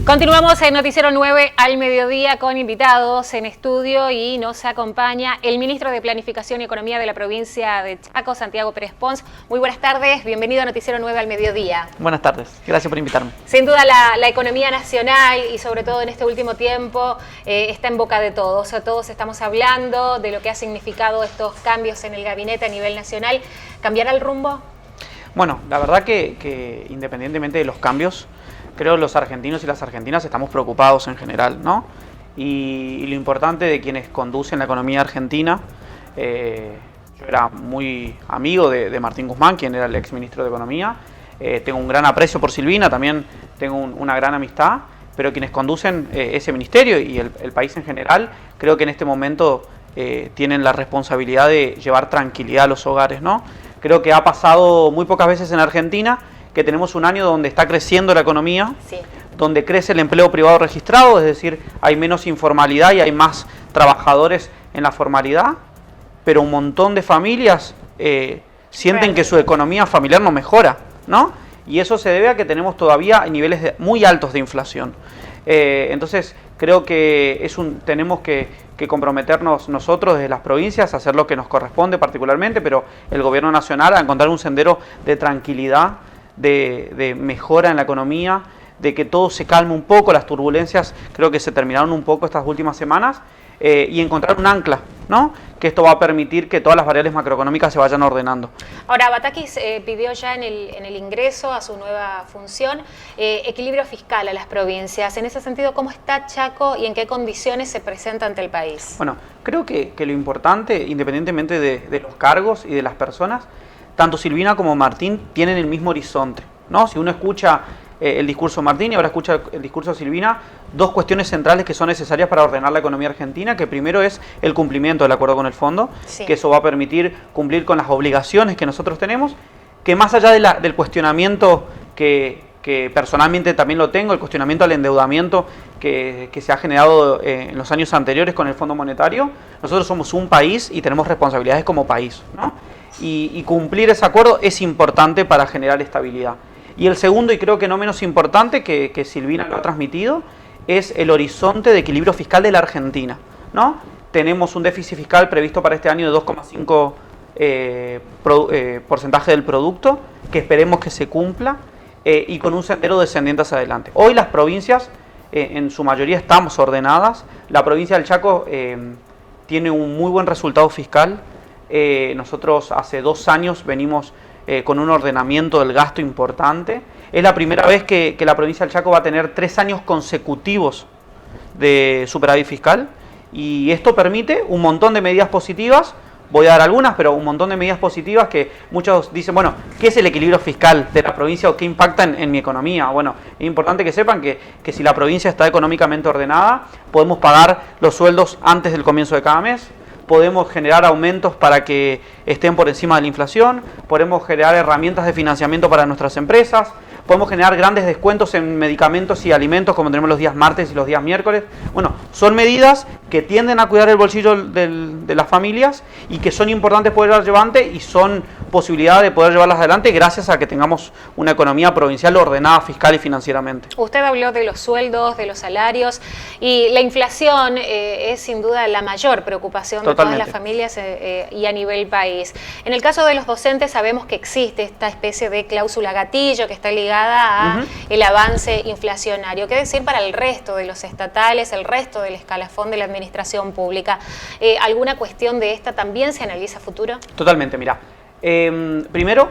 Continuamos en Noticiero 9 al mediodía con invitados en estudio y nos acompaña el ministro de Planificación y Economía de la provincia de Chaco, Santiago Pérez Pons. Muy buenas tardes, bienvenido a Noticiero 9 al mediodía. Buenas tardes, gracias por invitarme. Sin duda la economía nacional y sobre todo en este último tiempo está en boca de todos. Todos estamos hablando de lo que ha significado estos cambios en el gabinete a nivel nacional. ¿Cambiará el rumbo? Bueno, la verdad que independientemente de los cambios, creo que los argentinos y las argentinas estamos preocupados en general, ¿no? Y lo importante de quienes conducen la economía argentina, yo era muy amigo de Martín Guzmán, quien era el ex ministro de Economía, tengo un gran aprecio por Silvina, también tengo una gran amistad, pero quienes conducen ese ministerio y el país en general, creo que en este momento tienen la responsabilidad de llevar tranquilidad a los hogares, ¿no? Creo que ha pasado muy pocas veces en Argentina que tenemos un año donde está creciendo la economía, sí, donde crece el empleo privado registrado, es decir, hay menos informalidad y hay más trabajadores en la formalidad, pero un montón de familias sienten que su economía familiar no mejora, ¿no? Y eso se debe a que tenemos todavía niveles muy altos de inflación. Entonces, creo que tenemos que comprometernos nosotros desde las provincias a hacer lo que nos corresponde particularmente, pero el gobierno nacional a encontrar un sendero de tranquilidad, de mejora en la economía, de que todo se calme un poco, las turbulencias creo que se terminaron un poco estas últimas semanas, y encontrar un ancla, ¿no? Que esto va a permitir que todas las variables macroeconómicas se vayan ordenando. Ahora, Batakis pidió ya en el ingreso a su nueva función equilibrio fiscal a las provincias. En ese sentido, ¿cómo está Chaco y en qué condiciones se presenta ante el país? Bueno, creo que lo importante, independientemente de los cargos y de las personas, tanto Silvina como Martín tienen el mismo horizonte, ¿no? Si uno escucha el discurso de Martín y ahora escucha el discurso de Silvina, dos cuestiones centrales que son necesarias para ordenar la economía argentina, que primero es el cumplimiento del acuerdo con el fondo, sí, que eso va a permitir cumplir con las obligaciones que nosotros tenemos, que más allá del cuestionamiento que personalmente también lo tengo, el cuestionamiento al endeudamiento que se ha generado en los años anteriores con el Fondo Monetario, nosotros somos un país y tenemos responsabilidades como país, ¿no? Y cumplir ese acuerdo es importante para generar estabilidad. Y el segundo, y creo que no menos importante, que Silvina lo ha transmitido, es el horizonte de equilibrio fiscal de la Argentina, ¿no? Tenemos un déficit fiscal previsto para este año de 2,5% porcentaje del producto, que esperemos que se cumpla, y con un sendero descendiente hacia adelante. Hoy las provincias, en su mayoría estamos ordenadas. La provincia del Chaco tiene un muy buen resultado fiscal. Nosotros hace 2 años venimos con un ordenamiento del gasto importante. Es la primera vez que la provincia del Chaco va a tener 3 años consecutivos de superávit fiscal, y esto permite un montón de medidas positivas. Voy a dar algunas, pero un montón de medidas positivas que muchos dicen, bueno, ¿qué es el equilibrio fiscal de la provincia o qué impacta en mi economía? Bueno, es importante que sepan que si la provincia está económicamente ordenada, podemos pagar los sueldos antes del comienzo de cada mes, podemos generar aumentos para que estén por encima de la inflación, podemos generar herramientas de financiamiento para nuestras empresas, podemos generar grandes descuentos en medicamentos y alimentos como tenemos los días martes y los días miércoles. Bueno, son medidas que tienden a cuidar el bolsillo de las familias y que son importantes poder llevar adelante, y son posibilidades de poder llevarlas adelante gracias a que tengamos una economía provincial ordenada fiscal y financieramente. Usted habló de los sueldos, de los salarios, y la inflación es sin duda la mayor preocupación de todas las familias y a nivel país. En el caso de los docentes sabemos que existe esta especie de cláusula gatillo que está ligada a el avance inflacionario. ¿Qué decir para el resto de los estatales, el resto del escalafón de la administración pública? ¿Alguna cuestión de esta también se analiza a futuro? Totalmente, mira. Primero,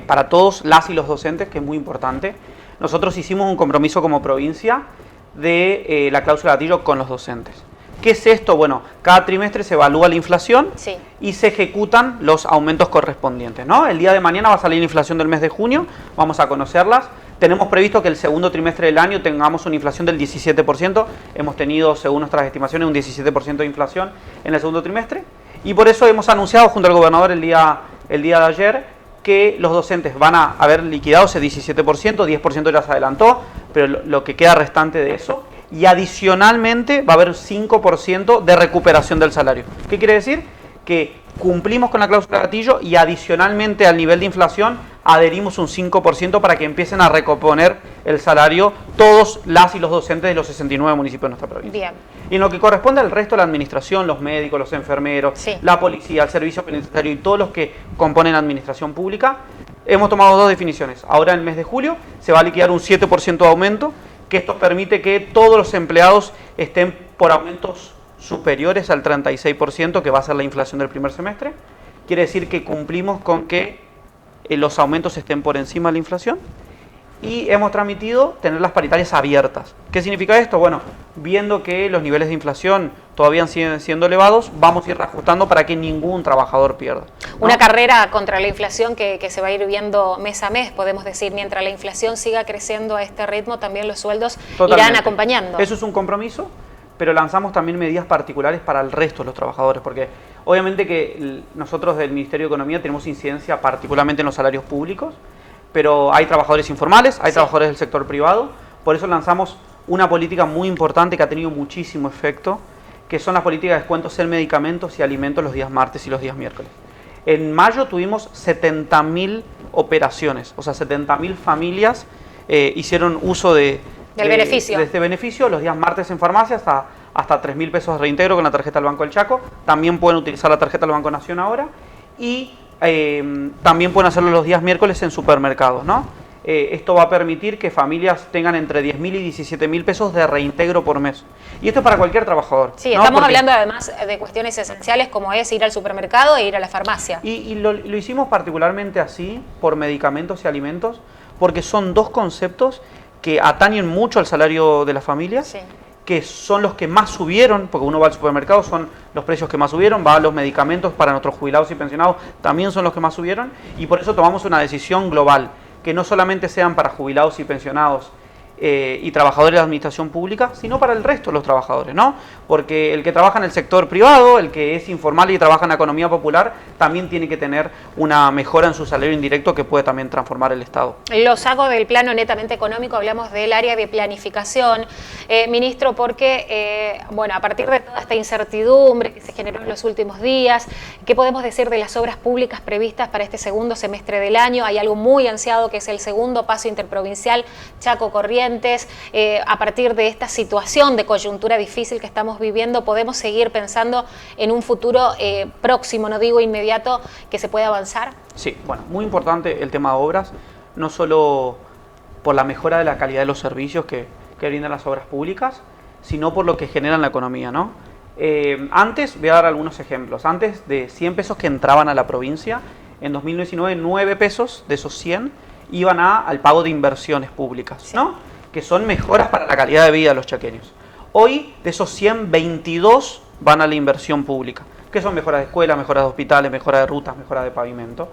para todos las y los docentes, que es muy importante, nosotros hicimos un compromiso como provincia de la cláusula gatillo con los docentes. ¿Qué es esto? Bueno, cada trimestre se evalúa la inflación, sí, y se ejecutan los aumentos correspondientes, ¿no? El día de mañana va a salir la inflación del mes de junio, vamos a conocerlas. Tenemos previsto que el segundo trimestre del año tengamos una inflación del 17%. Hemos tenido, según nuestras estimaciones, un 17% de inflación en el segundo trimestre. Y por eso hemos anunciado junto al gobernador el día de ayer que los docentes van a haber liquidado ese 17%, 10% ya se adelantó, pero lo que queda restante de eso. Y adicionalmente va a haber 5% de recuperación del salario. ¿Qué quiere decir? que cumplimos con la cláusula gatillo y adicionalmente al nivel de inflación adherimos un 5% para que empiecen a recomponer el salario todos las y los docentes de los 69 municipios de nuestra provincia. Bien. Y en lo que corresponde al resto de la administración, los médicos, los enfermeros, sí, la policía, el servicio penitenciario y todos los que componen la administración pública, hemos tomado dos definiciones. Ahora en el mes de julio se va a liquidar un 7% de aumento, que esto permite que todos los empleados estén por aumentos superiores al 36%, que va a ser la inflación del primer semestre. Quiere decir que cumplimos con que los aumentos estén por encima de la inflación. Y hemos transmitido tener las paritarias abiertas. ¿Qué significa esto? Bueno, viendo que los niveles de inflación todavía siguen siendo elevados, vamos a ir reajustando para que ningún trabajador pierda, ¿no? Una carrera contra la inflación que se va a ir viendo mes a mes, podemos decir. Mientras la inflación siga creciendo a este ritmo, también los sueldos irán acompañando. Eso es un compromiso, pero lanzamos también medidas particulares para el resto de los trabajadores, porque obviamente que nosotros del Ministerio de Economía tenemos incidencia particularmente en los salarios públicos, pero hay trabajadores informales, hay trabajadores del sector privado, por eso lanzamos una política muy importante que ha tenido muchísimo efecto, que son las políticas de descuentos en medicamentos y alimentos los días martes y los días miércoles. En mayo tuvimos 70.000 operaciones, o sea, 70.000 familias hicieron uso de este beneficio los días martes en farmacia hasta 3.000 pesos de reintegro con la tarjeta del Banco del Chaco. También pueden utilizar la tarjeta del Banco Nación ahora y también pueden hacerlo los días miércoles en supermercados, ¿no? Esto va a permitir que familias tengan entre 10.000 y 17.000 pesos de reintegro por mes. Y esto es para cualquier trabajador. Sí, ¿no? Estamos hablando además de cuestiones esenciales como es ir al supermercado e ir a la farmacia. Y lo hicimos particularmente así por medicamentos y alimentos, porque son dos conceptos que atañen mucho al salario de las familias. Sí. Que son los que más subieron, porque uno va al supermercado, son los precios que más subieron, va a los medicamentos para nuestros jubilados y pensionados, también son los que más subieron, y por eso tomamos una decisión global, que no solamente sean para jubilados y pensionados y trabajadores de la administración pública, sino para el resto de los trabajadores, ¿no? Porque el que trabaja en el sector privado, el que es informal y trabaja en la economía popular, también tiene que tener una mejora en su salario indirecto que puede también transformar el Estado. Lo saco del plano netamente económico, hablamos del área de planificación, ministro, porque, bueno, a partir de toda esta incertidumbre que se generó en los últimos días, ¿qué podemos decir de las obras públicas previstas para este segundo semestre del año? Hay algo muy ansiado que es el segundo paso interprovincial Chaco-Corrientes. A partir de esta situación de coyuntura difícil que estamos viviendo, ¿podemos seguir pensando en un futuro próximo, no digo inmediato, que se pueda avanzar? Sí, bueno, muy importante el tema de obras, no solo por la mejora de la calidad de los servicios que brindan las obras públicas, sino por lo que generan la economía, ¿no? Antes, voy a dar algunos ejemplos, antes de 100 pesos que entraban a la provincia, en 2019 9 pesos de esos 100 iban al pago de inversiones públicas, sí, ¿no? Que son mejoras para la calidad de vida de los chaqueños. Hoy, de esos 100, 22 van a la inversión pública, que son mejoras de escuelas, mejoras de hospitales, mejoras de rutas, mejoras de pavimento.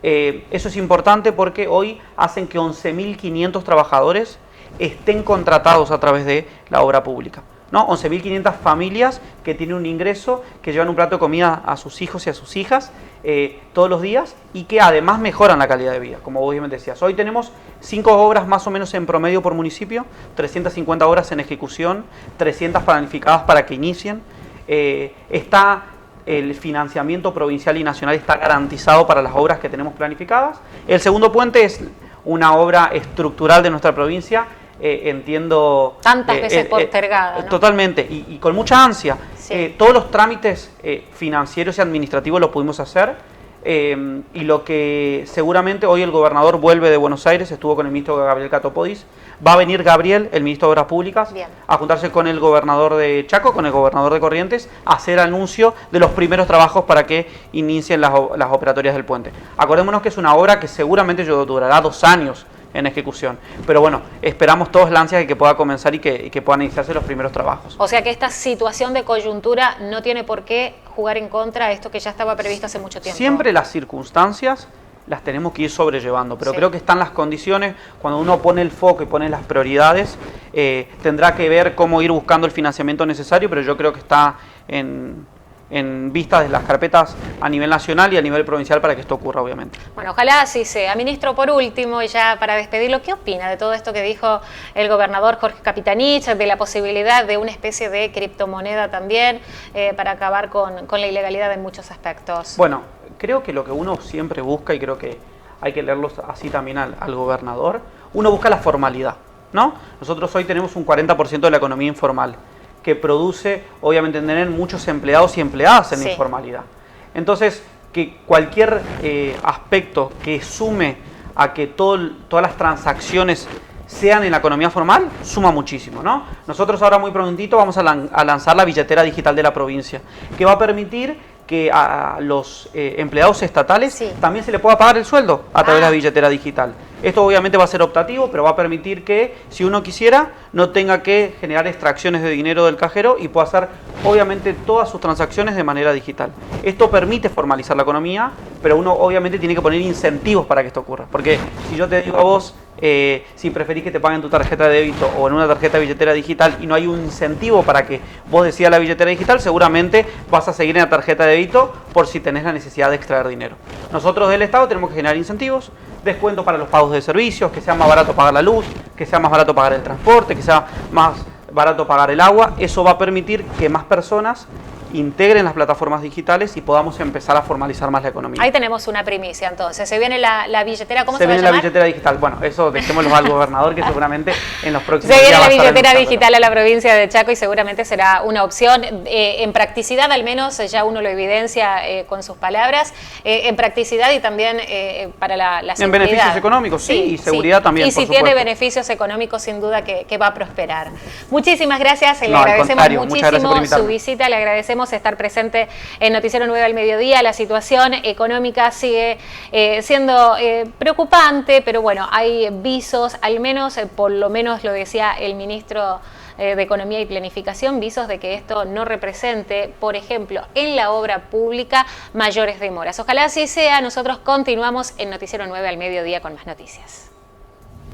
Eso es importante porque hoy hacen que 11.500 trabajadores estén contratados a través de la obra pública, ¿no? 11.500 familias que tienen un ingreso, que llevan un plato de comida a sus hijos y a sus hijas todos los días y que además mejoran la calidad de vida, como vos bien decías. Hoy tenemos 5 obras más o menos en promedio por municipio, 350 obras en ejecución, 300 planificadas para que inicien. El financiamiento provincial y nacional está garantizado para las obras que tenemos planificadas. El segundo puente es una obra estructural de nuestra provincia, entiendo... Tantas veces postergada, ¿no? Totalmente, y con mucha ansia. Sí. Todos los trámites financieros y administrativos los pudimos hacer, y lo que seguramente hoy el gobernador vuelve de Buenos Aires, estuvo con el ministro Gabriel Catopodis, va a venir Gabriel, el ministro de Obras Públicas, bien, a juntarse con el gobernador de Chaco, con el gobernador de Corrientes, a hacer anuncio de los primeros trabajos para que inicien las operatorias del puente. Acordémonos que es una obra que seguramente durará 2 años en ejecución, pero bueno, esperamos todos la ansia de que pueda comenzar y que puedan iniciarse los primeros trabajos. O sea que esta situación de coyuntura no tiene por qué jugar en contra de esto que ya estaba previsto hace mucho tiempo. Siempre las circunstancias las tenemos que ir sobrellevando, pero sí, creo que están las condiciones, cuando uno pone el foco y pone las prioridades, tendrá que ver cómo ir buscando el financiamiento necesario, pero yo creo que está en en vistas de las carpetas a nivel nacional y a nivel provincial para que esto ocurra, obviamente. Bueno, ojalá así sea. Ministro, por último, y ya para despedirlo, ¿qué opina de todo esto que dijo el gobernador Jorge Capitanich, de la posibilidad de una especie de criptomoneda también para acabar con la ilegalidad en muchos aspectos? Bueno, creo que lo que uno siempre busca, y creo que hay que leerlo así también al gobernador, uno busca la formalidad, ¿no? Nosotros hoy tenemos un 40% de la economía informal, que produce, obviamente, tener muchos empleados y empleadas en la informalidad. Entonces, que cualquier aspecto que sume a que todas las transacciones sean en la economía formal, suma muchísimo, ¿no? Nosotros ahora muy prontito vamos a lanzar la billetera digital de la provincia, que va a permitir que a los empleados estatales también se le pueda pagar el sueldo a través de la billetera digital. Esto obviamente va a ser optativo, pero va a permitir que, si uno quisiera, no tenga que generar extracciones de dinero del cajero y pueda hacer, obviamente, todas sus transacciones de manera digital. Esto permite formalizar la economía, pero uno obviamente tiene que poner incentivos para que esto ocurra. Porque si yo te digo a vos, si preferís que te paguen tu tarjeta de débito o en una tarjeta de billetera digital y no hay un incentivo para que vos decidas la billetera digital, seguramente vas a seguir en la tarjeta de débito por si tenés la necesidad de extraer dinero. Nosotros del Estado tenemos que generar incentivos, descuento para los pagos de servicios, que sea más barato pagar la luz, que sea más barato pagar el transporte, que sea más barato pagar el agua. Eso va a permitir que más personas integren las plataformas digitales y podamos empezar a formalizar más la economía. Ahí tenemos una primicia, entonces. Se viene la billetera, ¿cómo se va a llamar? Se viene la billetera digital. Bueno, eso dejémoslo al gobernador, que seguramente en los próximos días va a estar. Se viene la billetera digital a la provincia de Chaco y seguramente será una opción. En practicidad, al menos, ya uno lo evidencia con sus palabras. En practicidad y también para la seguridad. En beneficios económicos, sí, y seguridad también, y si tiene beneficios económicos, sin duda que va a prosperar. Muchísimas gracias. Le agradecemos muchísimo su visita. Le agradecemos estar presente en Noticiero 9 al mediodía. La situación económica sigue siendo preocupante, pero bueno, hay visos, al menos, por lo menos lo decía el ministro de Economía y Planificación, visos de que esto no represente, por ejemplo, en la obra pública, mayores demoras. Ojalá así sea. Nosotros continuamos en Noticiero 9 al mediodía con más noticias.